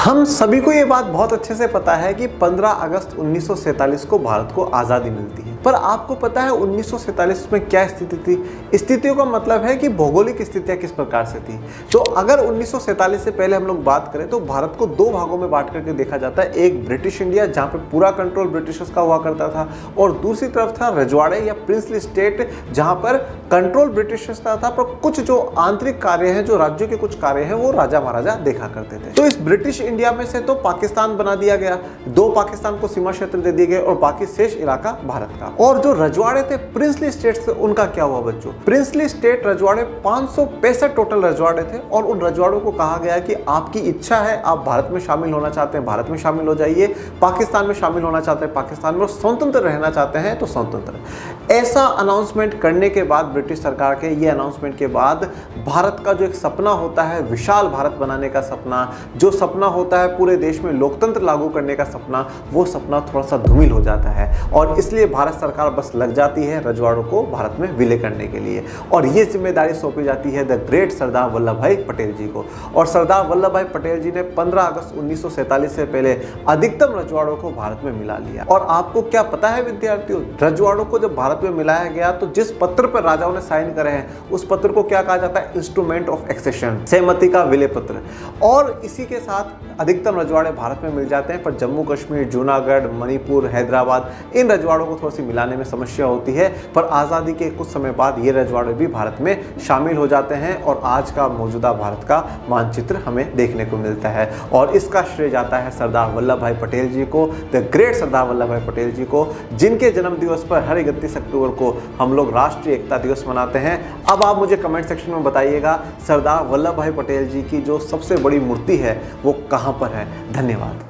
हम सभी को ये बात बहुत अच्छे से पता है कि 15 अगस्त 1947 को भारत को आज़ादी मिलती है। पर आपको पता है 1947 में क्या स्थिति थी? स्थितियों का मतलब है कि भौगोलिक स्थितियां किस प्रकार से थी। तो अगर 1947 से पहले हम लोग बात करें तो भारत को दो भागों में बांट करके देखा जाता है। एक ब्रिटिश इंडिया जहाँ पे पूरा कंट्रोल ब्रिटिशर्स का हुआ करता था, और दूसरी तरफ था रजवाड़े या प्रिंसली स्टेट जहाँ पर कंट्रोल ब्रिटिशर्स का था, पर कुछ जो आंतरिक कार्य हैं, जो राज्यों के कुछ कार्य हैं, वो राजा महाराजा देखा करते थे। तो इस ब्रिटिश इंडिया में से तो पाकिस्तान बना दिया गया, दो पाकिस्तान को सीमा क्षेत्र दे दिए गए और बाकी शेष इलाका भारत का। और जो रजवाड़े थे प्रिंसली स्टेट से, उनका क्या हुआ बच्चों? प्रिंसली स्टेट रजवाड़े 565 टोटल रजवाड़े थे, और उन रजवाड़ों को कहा गया कि आपकी इच्छा है, आप भारत में शामिल होना चाहते हैं भारत में शामिल हो जाइए, पाकिस्तान में शामिल होना चाहते हैं पाकिस्तान में, और स्वतंत्र रहना चाहते हैं तो स्वतंत्र। ऐसा अनाउंसमेंट करने के बाद ब्रिटिश सरकार के ये अनाउंसमेंट के बाद भारत का जो एक सपना होता है, विशाल भारत बनाने का सपना, जो सपना होता है पूरे देश में लोकतंत्र लागू करने का सपना, वो सपना थोड़ा सा धूमिल हो जाता है। और इसलिए भारत सरकार बस लग जाती है रजवाड़ों को भारत में विलय करने के लिए, और ये जिम्मेदारी सौंपी जाती है द ग्रेट सरदार वल्लभ भाई पटेल जी को। और सरदार वल्लभ भाई पटेल जी ने 15 अगस्त 1947 से पहले अधिकतम रजवाड़ों को भारत में मिला लिया। और आपको क्या पता है विद्यार्थियों, रजवाड़ों को जब भारत में मिलाया गया तो जिस पत्र पर राजाओं ने साइन करे हैं, उस पत्र को क्या कहा जाता है? इंस्ट्रूमेंट ऑफ एक्सेशन, सहमति का विलय पत्र। और इसी के साथ अधिकतम रजवाड़े भारत में मिल जाते हैं, पर जम्मू कश्मीर, जूनागढ़, मणिपुर, हैदराबाद, इन रजवाड़ों को थोड़ी सी मिलाने में समस्या होती है। पर आज़ादी के कुछ समय बाद ये रजवाड़े भी भारत में शामिल हो जाते हैं, और आज का मौजूदा भारत का मानचित्र हमें देखने को मिलता है। और इसका श्रेय जाता है सरदार वल्लभ भाई पटेल जी को, द ग्रेट सरदार वल्लभ भाई पटेल जी को, जिनके जन्म दिवस पर हर 31 अक्टूबर को हम लोग राष्ट्रीय एकता दिवस मनाते हैं। अब आप मुझे कमेंट सेक्शन में बताइएगा, सरदार वल्लभ भाई पटेल जी की जो सबसे बड़ी मूर्ति है वो कहाँ पर है? धन्यवाद।